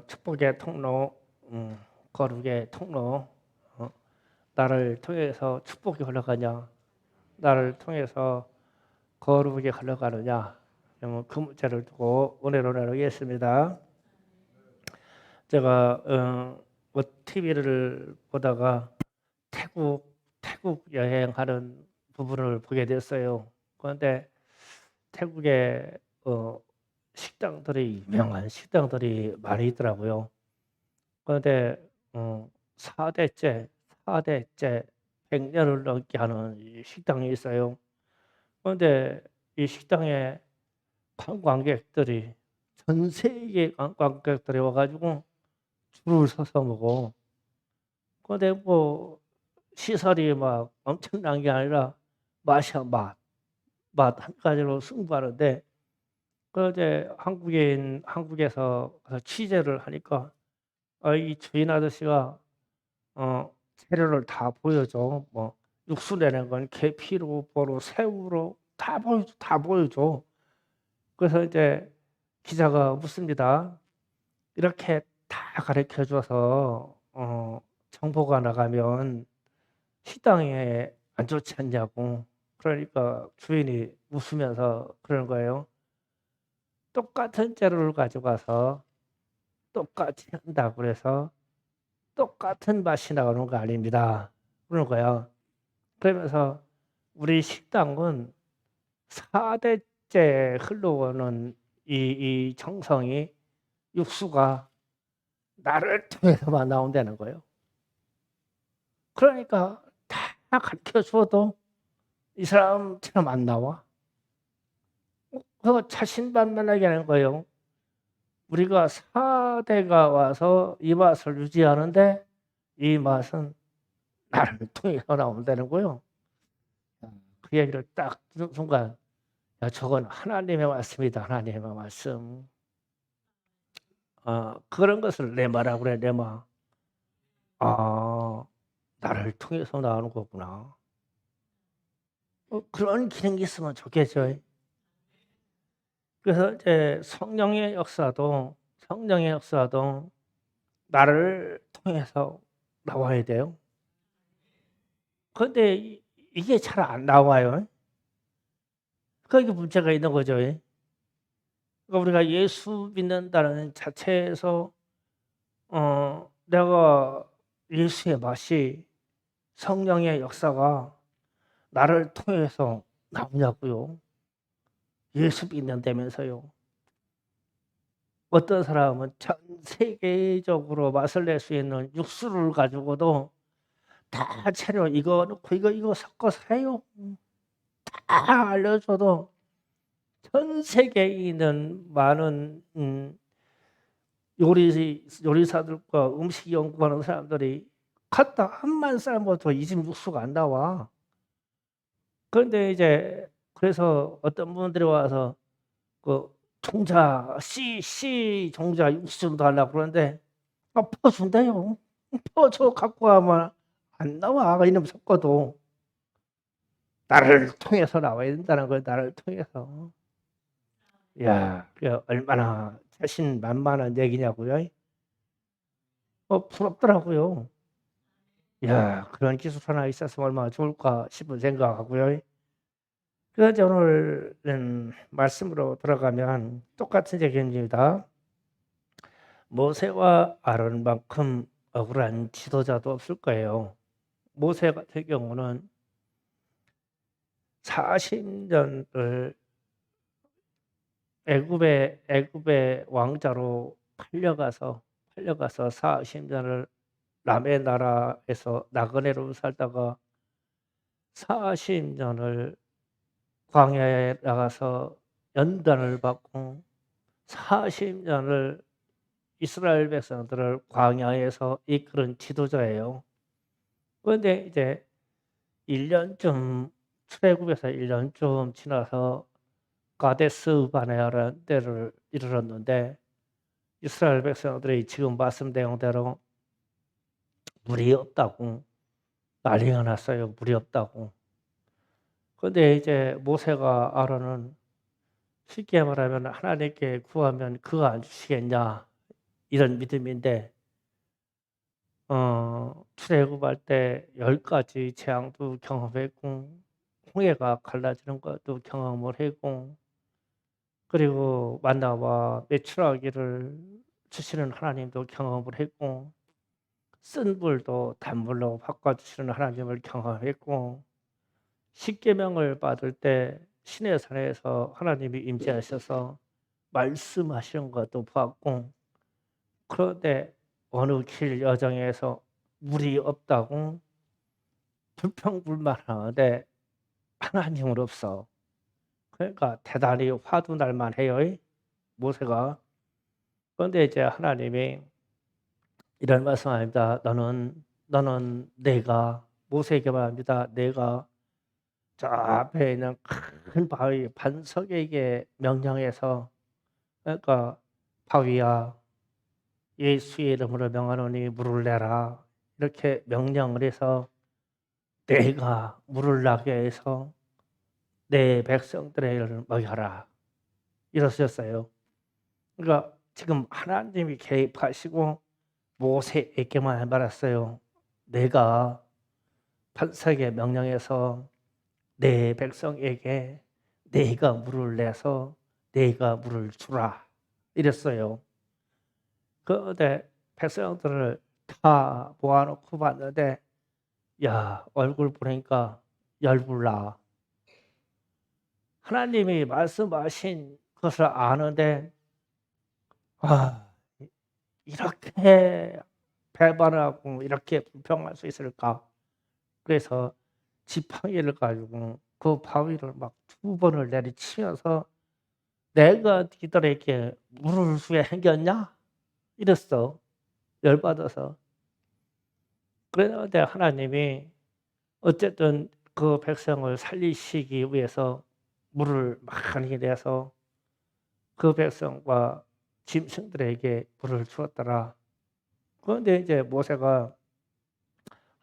축복의 통로, 거룩의 통로. 어, 나를 통해서 축복이 흘러가냐, 나를 통해서 거룩이 흘러가느냐, 그 문제를 두고 오늘을 나누겠습니다. 제가 TV를 보다가 태국 여행하는 부분을 보게 됐어요. 그런데 태국에 식당들이, 유명한 식당들이 많이 있더라고요. 그런데 4대째 100년을 넘게 하는 이 식당이 있어요. 그런데 이 식당에 관광객들이, 전 세계 관광객들이 와 가지고 줄을 서서 먹어. 그런데 뭐 시설이 막 엄청난 게 아니라 맛이야 맛 한 가지로 승부하는데, 이제 한국에서 가서 취재를 하니까 이 주인 아저씨가 재료를 다 보여줘. 뭐 육수 내는 건 계피로, 뭐로, 새우로 다 보여줘. 그래서 이제 기자가 묻습니다. "이렇게 다 가르쳐 줘서 정보가 나가면 식당에 안 좋지 않냐고." 그러니까 주인이 웃으면서 그러는 거예요. "똑같은 재료를 가져가서 똑같이 한다고 그래서 똑같은 맛이 나오는 거 아닙니다." 그러는 거예요. 그러면서 우리 식당은 4대째 흘러오는 이 정성이, 육수가 나를 통해서만 나온다는 거예요. 그러니까 다 가르쳐 줘도 이 사람처럼 안 나와. 그거 자신만만하게 하는 거예요. 우리가 4대가 와서 이 맛을 유지하는데 이 맛은 나를 통해서 나온다는 거예요. 그 얘기를 딱 듣는 순간, 야, 저건 하나님의 말씀이다. 하나님의 말씀. 그런 것을 레마라고 그래, 레마. 아, 나를 통해서 나오는 거구나. 그런 기능이 있으면 좋겠죠. 그래서 이제 성령의 역사도 나를 통해서 나와야 돼요. 그런데 이게 잘 안 나와요. 그게 문제가 있는 거죠. 그러니까 우리가 예수 믿는다는 자체에서 내가 예수의 맛이, 성령의 역사가 나를 통해서 나오냐고요. 예수 믿는다면서요. 어떤 사람은 전 세계적으로 맛을 낼 수 있는 육수를 가지고도 다 재료 이거 넣고 이거 섞어서 해요. 다 알려줘도 전 세계에 있는 많은 요리사들과 음식 연구하는 사람들이 갖다 한만 삶아도 이 집 육수가 안 나와. 그런데 이제 그래서 어떤 분들이 와서 그 종자 씨 종자 육수 좀 달라고 그러는데 퍼준대요. 퍼줘 갖고 와면 안 나와. 이놈 섞어도. 나를 통해서 나와야 된다는 거예요. 나를 통해서. 야, 그 얼마나 자신만만한 얘기냐고요. 부럽더라고요. 야, 그런 기술 하나 있었으면 얼마나 좋을까 싶은 생각하고요. 그래서 이제 오늘은 말씀으로 들어가면 똑같은 얘기입니다. 모세와 아론만큼 억울한 지도자도 없을 거예요. 모세 같은 경우는 40년을 애굽의 왕자로 팔려가서 40년을 남의 나라에서 나그네로 살다가 40년을 광야에 나가서 연단을 받고 40년을 이스라엘 백성들을 광야에서 이끄는 지도자예요. 그런데 이제 1년쯤, 출애굽에서 1년쯤 지나서 가데스 바네아라는 데를 이르렀는데, 이스라엘 백성들이 지금 말씀 내용대로 물이 없다고 난리가 났어요. 물이 없다고. 그런데 이제 모세가 아론은 쉽게 말하면 하나님께 구하면 그거 안 주시겠냐, 이런 믿음인데 출애굽할 때 10 가지 재앙도 경험했고 홍해가 갈라지는 것도 경험을 했고 그리고 만나와 메추라기를 주시는 하나님도 경험을 했고 쓴 불도 단불로 바꿔 주시는 하나님을 경험했고 십계명을 받을 때 시내 산에서 하나님이 임재하셔서 말씀하시는 것도 봤고 그런데 어느 길 여정에서 물이 없다고 불평불만하는데 하나님은 없어. 그러니까 대단히 화도 날 만해요 모세가. 그런데 이제 하나님이 이런 말씀합니다. 너는 내가 모세에게 말합니다. 내가 저 앞에 있는 큰 바위 반석에게 명령해서 그러니까 바위야 예수의 이름으로 명하노니 물을 내라 이렇게 명령을 해서 내가 물을 나게 해서 내 백성들을 먹여라 이러셨어요. 그러니까 지금 하나님이 개입하시고 모세에게만 말했어요. 내가 반석에 명령해서 내 백성에게 내가 물을 내서 내가 물을 주라 이랬어요. 그런데 백성들을 다 모아놓고 봤는데 야 얼굴 보니까 열불나. 하나님이 말씀하신 것을 아는데 아 이렇게 배반하고 이렇게 불평할 수 있을까? 그래서 지팡이를 가지고 그 바위를 막 2번을 내리치면서 "내가 니들에게 물을 주게 생겼냐?" 이랬어. 열받아서. 그런데 하나님이 어쨌든 그 백성을 살리시기 위해서 물을 많이 내서 그 백성과 짐승들에게 물을 주었더라. 그런데 이제 모세가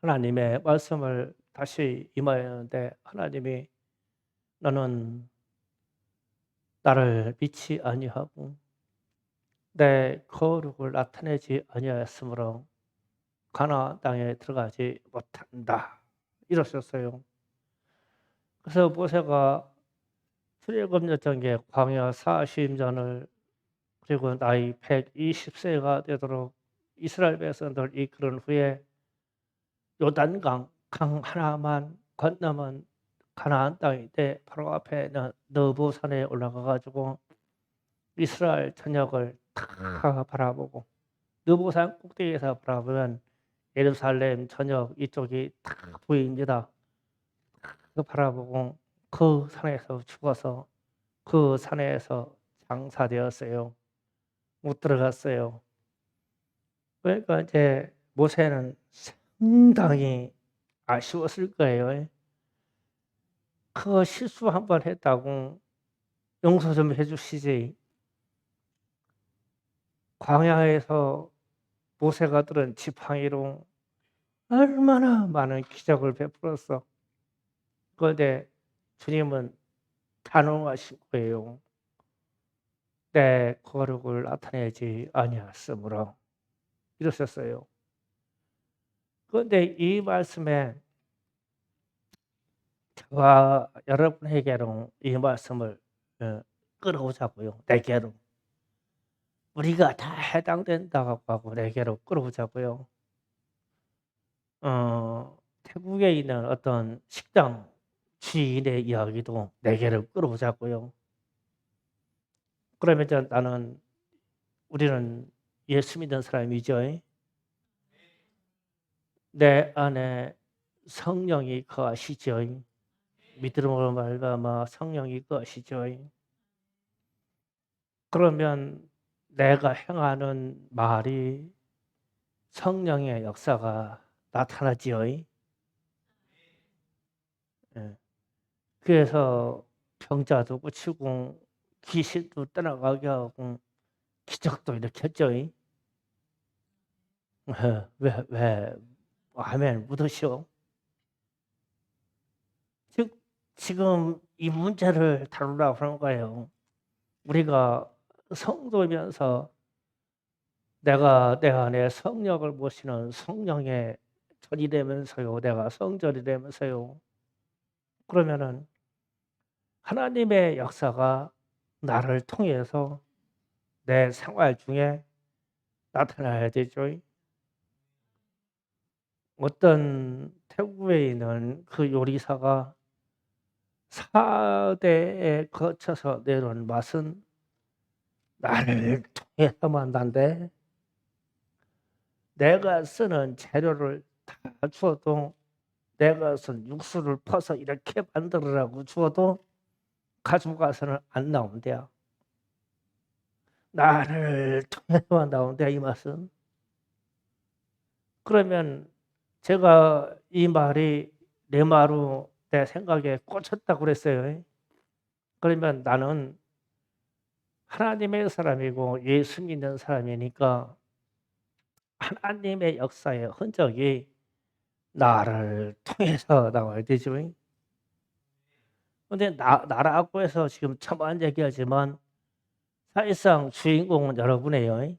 하나님의 말씀을 다시 임하였는데 하나님이 "너는 나를 믿지 아니하고 내 거룩을 나타내지 아니하였으므로 가나안 땅에 들어가지 못한다." 이러셨어요. 그래서 모세가 출애굽 여정에 광야 40년을 그리고 나이 120세가 되도록 이스라엘 백성들을 이끄는 후에 요단강 강 하나만 건너면 가나안 땅인데 바로 앞에 있는 너보 산에 올라가 가지고 이스라엘 전역을 다 바라보고 너보산 꼭대기에서 바라보면 예루살렘 전역 이쪽이 다 보입니다. 그 바라보고 그 산에서 죽어서 그 산에서 장사되었어요. 못 들어갔어요. 그러니까 이제 모세는 상당히 아쉬웠을 거예요. 그 실수 한 번 했다고 용서 좀 해 주시지. 광야에서 모세가 들은 지팡이로 얼마나 많은 기적을 베풀었어. 그런데 주님은 단호하신 거예요. 내 거룩을 나타내지 아니하였으므로 이러셨어요. 그런데 이 말씀에 저와 여러분에게로 이 말씀을 끌어오자고요. 내게로. 우리가 다 해당된다고 하고 내게로 끌어오자고요. 태국에 있는 어떤 식당 주인의 이야기도 내게로 끌어오자고요. 그러면 이제 우리는 예수 믿는 사람이죠. 내 안에 성령이 거하시죠. 믿음으로 말미암아 성령이 거하시죠. 그러면 내가 행하는 말이 성령의 역사가 나타나지요. 예. 그래서 병자도 고치고 귀신도 떠나가게 하고 기적도 일으켰죠. 왜 아멘 묻으시오. 즉 지금 이 문제를 다루려고 하는 거예요. 우리가 성도면서 내가 내 안에 성령을 모시는 성령의 전이 되면서요, 내가 성전이 되면서요. 그러면은 하나님의 역사가 나를 통해서 내 생활 중에 나타나야 되죠. 어떤 태국에 있는 그 요리사가 4대에 거쳐서 내려온 맛은 나를 통해서만 난데, 내가 쓰는 재료를 다 주어도, 내가 쓴 육수를 퍼서 이렇게 만들으라고 주어도 가져가서는 안 나온대요. 나를 통해서만 나온대요, 이 맛은. 그러면 제가 이 말이 내 말로 내 생각에 꽂혔다고 그랬어요. 그러면 나는 하나님의 사람이고 예수 믿는 사람이니까 하나님의 역사의 흔적이 나를 통해서 나와야 되죠. 근데 나라고 해서 지금 첨언 얘기하지만 사실상 주인공은 여러분이에요.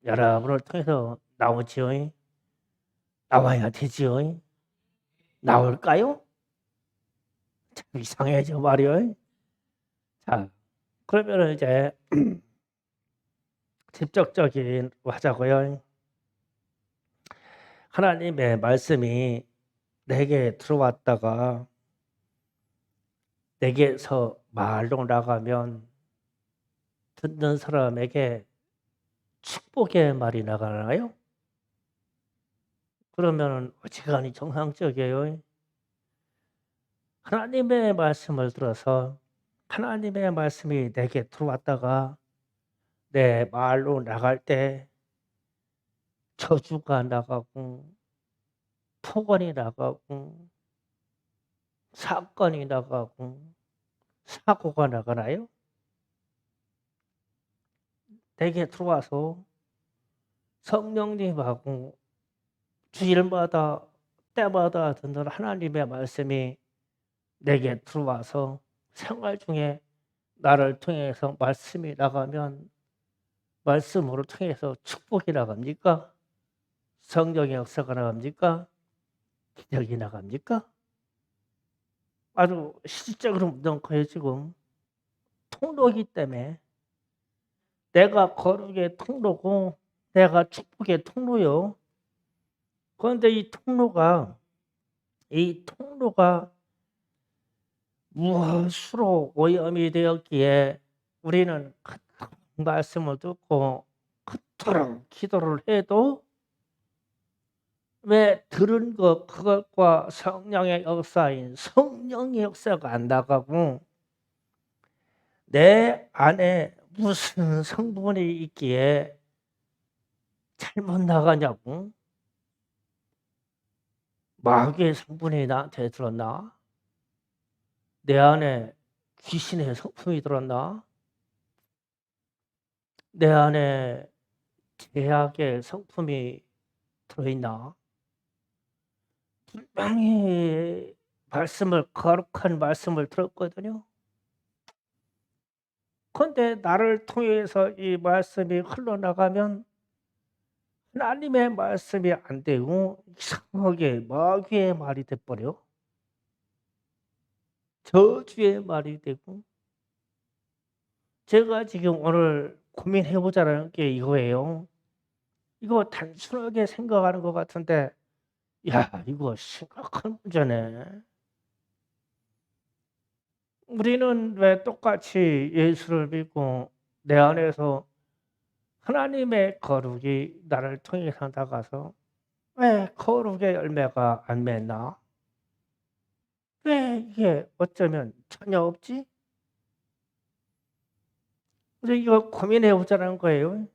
여러분을 통해서 나오지요. 나와야 되지요. 나올까요? 참 이상해져 말이요. 자, 그러면 이제 직접적인 하자고요. 하나님의 말씀이 내게 들어왔다가 내게서 말로 나가면 듣는 사람에게 축복의 말이 나가나요? 그러면 어지간히 정상적이에요. 하나님의 말씀을 들어서 하나님의 말씀이 내게 들어왔다가 내 말로 나갈 때 저주가 나가고 폭언이 나가고 사건이 나가고 사고가 나가나요? 내게 들어와서 성령님하고 주일마다 때마다 듣는 하나님의 말씀이 내게 들어와서 생활 중에 나를 통해서 말씀이 나가면 말씀으로 통해서 축복이 나갑니까? 성령의 역사가 나갑니까? 기적이 나갑니까? 아주 실질적으로 묻어커요. 지금 통로이기 때문에 내가 거룩의 통로고 내가 축복의 통로요. 그런데 이 통로가 무엇으로 오염이 되었기에 우리는 그토록 말씀을 듣고 그토록 기도를 해도 왜 들은 그것과 성령의 역사인 성령의 역사가 안 나가고 내 안에 무슨 성분이 있기에 잘못 나가냐고? 마귀의 성분이 나한테 들었나? 내 안에 귀신의 성품이 들었나? 내 안에 죄악의 성품이 들어있나? 분명히 거룩한 말씀을 들었거든요. 그런데 나를 통해서 이 말씀이 흘러나가면 하나님의 말씀이 안 되고 이상하게 마귀의 말이 돼버려. 저주의 말이 되고. 제가 지금 오늘 고민해 보자는 게 이거예요. 이거 단순하게 생각하는 것 같은데 야, 이거 심각한 문제네. 우리는 왜 똑같이 예수를 믿고 내 안에서 하나님의 거룩이 나를 통해서 나가서 왜 거룩의 열매가 안 맺나? 왜 이게 어쩌면 전혀 없지? 우리 이거 고민해 보자는 거예요.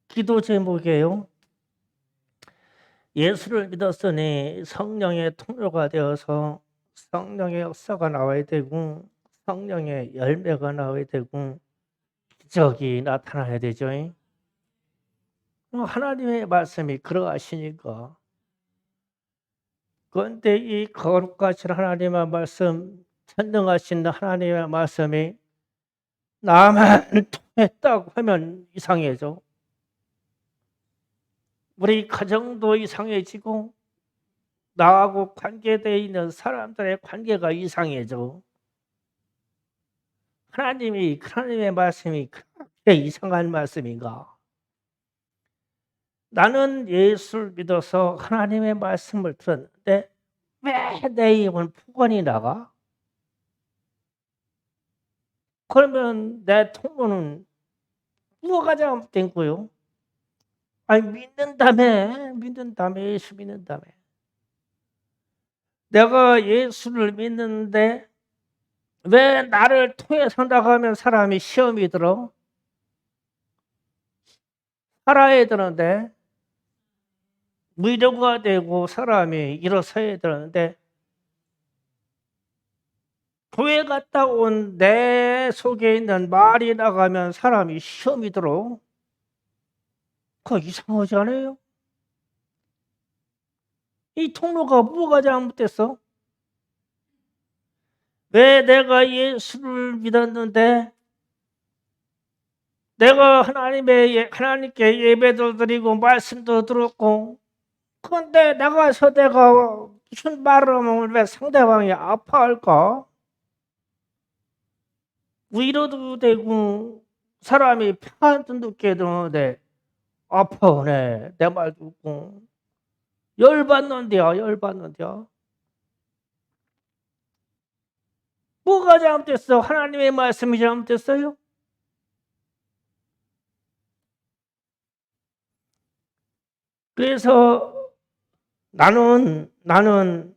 기도 제목이에요. 예수를 믿었으니 성령의 통로가 되어서 성령의 역사가 나와야 되고 성령의 열매가 나와야 되고 기적이 나타나야 되죠. 하나님의 말씀이 그러하시니까. 그런데 이 거룩하신 하나님의 말씀, 전능하신 하나님의 말씀이 나만 통했다고 하면 이상해져. 우리 가정도 이상해지고 나하고 관계되어 있는 사람들의 관계가 이상해져. 하나님의 말씀이 그렇게 이상한 말씀인가? 나는 예수를 믿어서 하나님의 말씀을 들었는데 왜 내 입은 폭언이 나가? 그러면 내 통로는 뭐가 잘못된 거요? 아니 믿는다며 예수 믿는다며. 내가 예수를 믿는데 왜 나를 통해서 나가면 사람이 시험이 들어? 살아야 되는데 위로가 되고 사람이 일어서야 되는데 교회 갔다 온 내 속에 있는 말이 나가면 사람이 시험이 들어. 그거 이상하지 않아요? 이 통로가 뭐가 잘못됐어? 왜 내가 예수를 믿었는데 내가 하나님께 예배도 드리고 말씀도 들었고 그런데 나가서 내가 무슨 말을 하면 왜 상대방이 아파할까? 위로도 되고 사람이 평안도 느끼게 되는데 아파하네 내 말 듣고 열받는데요. 뭐가 잘못됐어? 하나님의 말씀이 잘못됐어요? 그래서 나는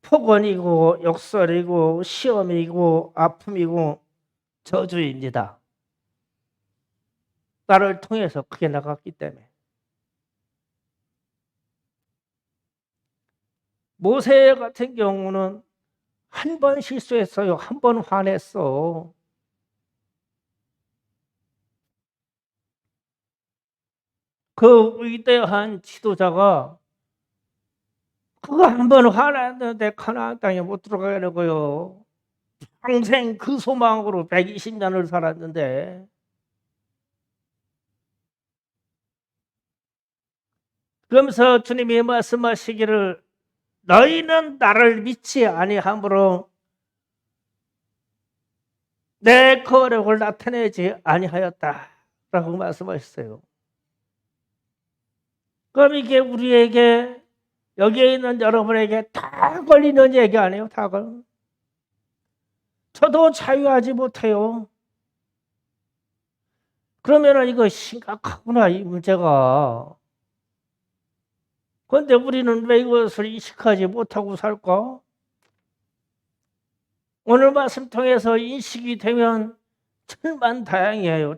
폭언이고 역설이고 시험이고 아픔이고 저주입니다. 나를 통해서 크게 나갔기 때문에. 모세 같은 경우는 한 번 실수했어요. 한 번 화냈어. 그 위대한 지도자가 그거 한 번 화났는데 가나안 땅에 못 들어가게 되는 거요. 평생 그 소망으로 120년을 살았는데 그러면서 주님이 말씀하시기를 너희는 나를 믿지 아니하므로 내 거룩을 나타내지 아니하였다라고 말씀하셨어요. 그럼 이게 우리에게 여기에 있는 여러분에게 다 걸리는 얘기 아니에요? 다 걸. 저도 자유하지 못해요. 그러면 이거 심각하구나 이 문제가. 그런데 우리는 왜 이것을 인식하지 못하고 살까? 오늘 말씀 통해서 인식이 되면 천만다행이에요.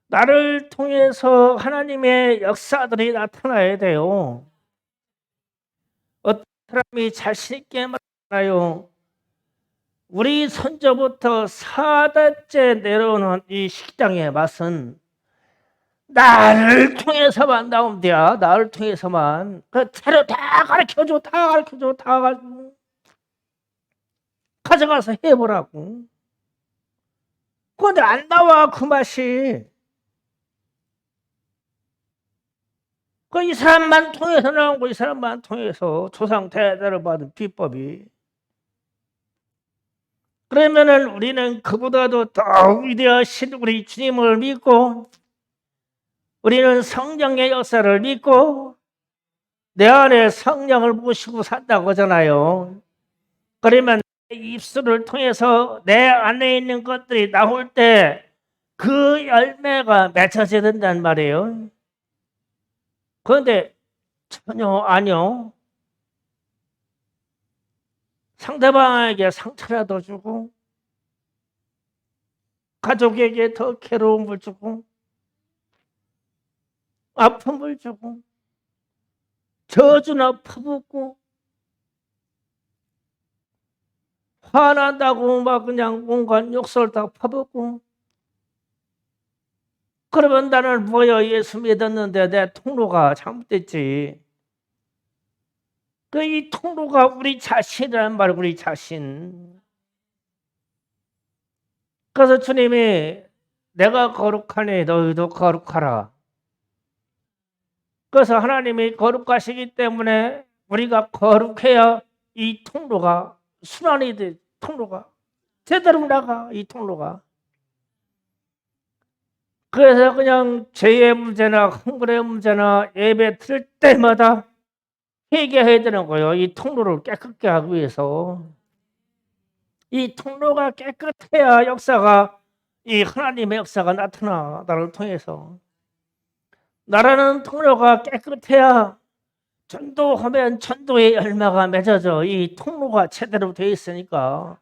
나를 통해서 하나님의 역사들이 나타나야 돼요. 어떤 사람이 자신 있게 말하나요? 우리 선조부터 4대째 내려오는 이 식당의 맛은 나를 통해서만 나오면 돼요. 나를 통해서만. 그 재료 다 가르쳐줘. 가져가서 해보라고. 그런데 안 나와 그 맛이. 그 이 사람만 통해서 나온 거, 이 사람만 통해서 조상 대대로 받은 비법이. 그러면은 우리는 그보다도 더 위대하신 우리 주님을 믿고 우리는 성령의 역사를 믿고 내 안에 성령을 모시고 산다고 하잖아요. 그러면 내 입술을 통해서 내 안에 있는 것들이 나올 때 그 열매가 맺혀져야 된단 말이에요. 그런데 전혀 아니요. 상대방에게 상처라도 주고 가족에게 더 괴로움을 주고 아픔을 주고 저주나 퍼붓고 화난다고 막 그냥 온갖 욕설 다 퍼붓고 그러면 나는 뭐야 예수 믿었는데 내 통로가 잘못됐지. 그 이 통로가 우리 자신이란 말 우리 자신. 그래서 주님이 내가 거룩하니 너희도 거룩하라. 그래서 하나님이 거룩하시기 때문에 우리가 거룩해야 이 통로가 순환이 돼. 통로가 제대로 나가. 이 통로가. 그래서 그냥 죄의 문제나 흥분의 문제나 예배 드릴 때마다 회개해야 되는 거예요. 이 통로를 깨끗게 하기 위해서. 이 통로가 깨끗해야 역사가, 이 하나님의 역사가 나타나. 나를 통해서. 나라는 통로가 깨끗해야 전도하면 전도의 열매가 맺어져. 이 통로가 제대로 되어 있으니까.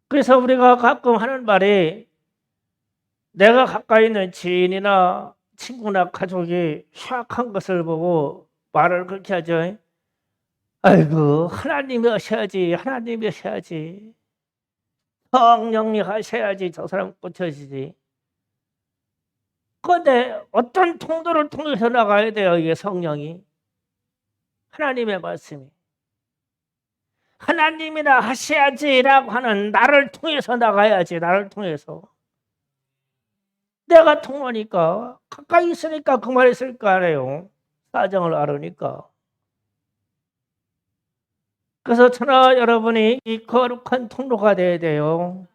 그래서 우리가 가끔 하는 말이, 내가 가까이 있는 지인이나 친구나 가족이 흉악한 것을 보고 말을 그렇게 하죠. 아이고, 하나님이 하셔야지. 하나님이 하셔야지. 성령이 하셔야지 저 사람 고쳐지지. 그런데 어떤 통로를 통해서 나가야 돼요. 이게 성령이. 하나님의 말씀이. 하나님이나 하셔야지라고 하는 나를 통해서 나가야지. 나를 통해서. 내가 통하니까, 가까이 있으니까 그 말이 있을 거 아니에요. 사정을 알으니까. 그래서 저나 여러분이 이 거룩한 통로가 돼야 돼요.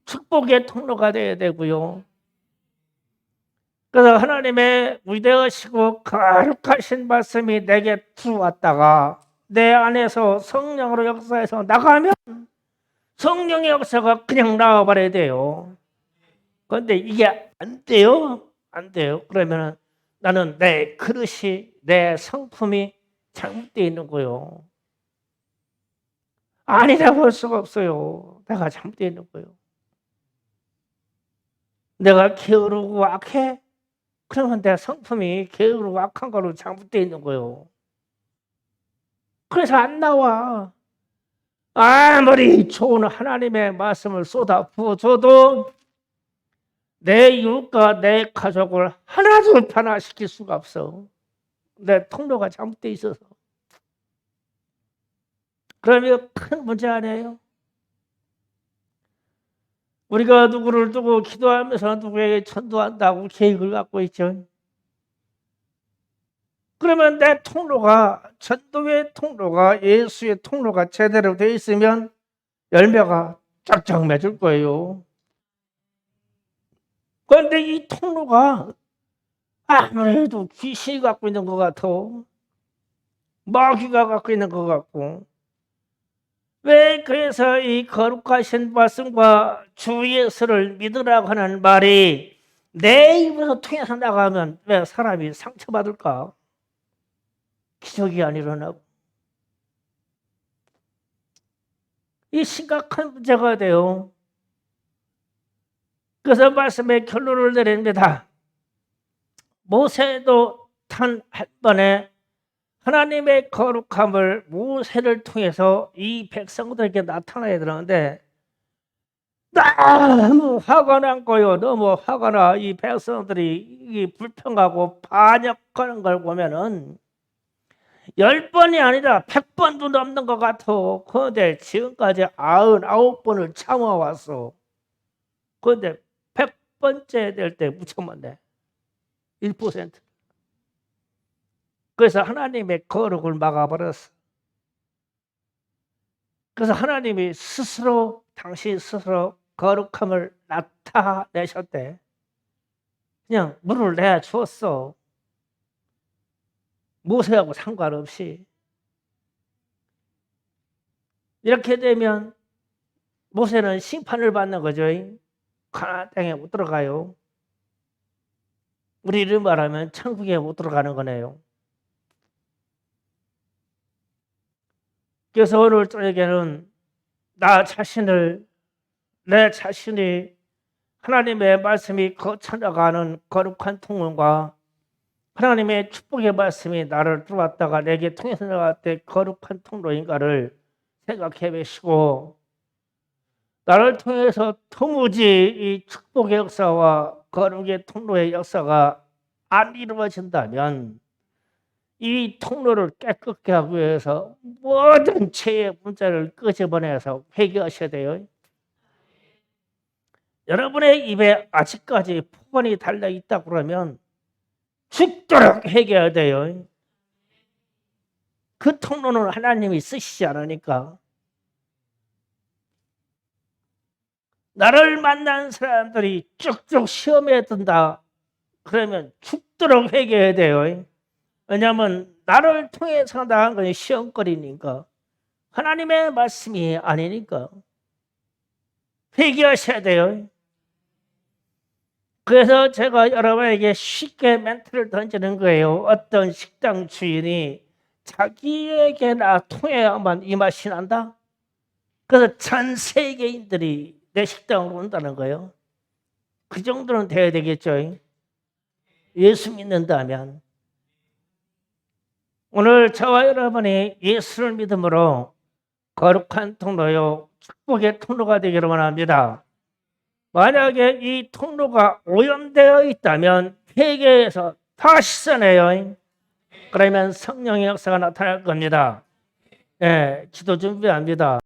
축복의 통로가 돼야 되고요. 그래서 하나님의 위대하시고 거룩하신 말씀이 내게 들어왔다가 내 안에서 성령으로 역사해서 나가면 성령의 역사가 그냥 나와버려야 돼요. 그런데 이게 안 돼요. 안 돼요. 그러면 나는 내 그릇이, 내 성품이 잘못되어 있는 거예요. 아니라고 할 수가 없어요. 내가 잘못되어 있는 거예요. 내가 게으르고 악해? 그러면 내 성품이 게으르고 악한 거로 잘못되어 있는 거예요. 그래서 안 나와. 아무리 좋은 하나님의 말씀을 쏟아 부어줘도 내 이웃과 내 가족을 하나도 변화시킬 수가 없어. 내 통로가 잘못되어 있어서. 그러면 큰 문제 아니에요? 우리가 누구를 두고 기도하면서 누구에게 전도한다고 계획을 갖고 있죠. 그러면 내 통로가, 전도의 통로가, 예수의 통로가 제대로 되어 있으면 열매가 쫙쫙 맺을 거예요. 그런데 이 통로가 아무래도 귀신이 갖고 있는 것 같아. 마귀가 갖고 있는 것 같고. 왜 그래서 이 거룩하신 말씀과 주 예수를 믿으라고 하는 말이 내 입에서 통해서 나가면 왜 사람이 상처받을까? 기적이 안 일어나고. 이 심각한 문제가 돼요. 그래서 말씀의 결론을 내립니다. 모세도 단 한 번에 하나님의 거룩함을 모세를 통해서 이 백성들에게 나타나야 되는데 너무 화가 난 거요. 너무 화가 나. 이 백성들이 불평하고 반역하는 걸 보면은 10번이 아니라 100번도 넘는 것 같아. 그런데 지금까지 99번을 참아왔어. 그런데 100번째 될 때 무척만 돼. 1%. 그래서 하나님의 거룩을 막아버렸어. 그래서 하나님이 스스로, 당신 스스로 거룩함을 나타내셨대. 그냥 물을 내어 주었어. 모세하고 상관없이. 이렇게 되면 모세는 심판을 받는 거죠. 가나안 땅에 못 들어가요. 우리를 말하면 천국에 못 들어가는 거네요. 그래서 오늘 저에게는 내 자신이 하나님의 말씀이 거쳐나가는 거룩한 통로과 하나님의 축복의 말씀이 나를 들어왔다가 내게 통해서 나갈 때 거룩한 통로인가를 생각해 보시고, 나를 통해서 도무지 이 축복의 역사와 거룩의 통로의 역사가 안 이루어진다면 이 통로를 깨끗게 하기 위해서 모든 죄의 문제를 끄집어내서 회개하셔야 돼요. 여러분의 입에 아직까지 폭언이 달려있다 그러면 죽도록 회개해야 돼요. 그 통로는 하나님이 쓰시지 않으니까. 나를 만난 사람들이 쭉쭉 시험에 든다 그러면 죽도록 회개해야 돼요. 왜냐하면 나를 통해서 나간 건 시험거리니까, 하나님의 말씀이 아니니까 회개하셔야 돼요. 그래서 제가 여러분에게 쉽게 멘트를 던지는 거예요. 어떤 식당 주인이 자기에게나 통해야만 이 맛이 난다. 그래서 전 세계인들이 내 식당으로 온다는 거예요. 그 정도는 돼야 되겠죠. 예수 믿는다면. 오늘 저와 여러분이 예수를 믿음으로 거룩한 통로요, 축복의 통로가 되기를 원합니다. 만약에 이 통로가 오염되어 있다면 회개해서 다시 써내요. 그러면 성령의 역사가 나타날 겁니다. 예, 기도 준비합니다.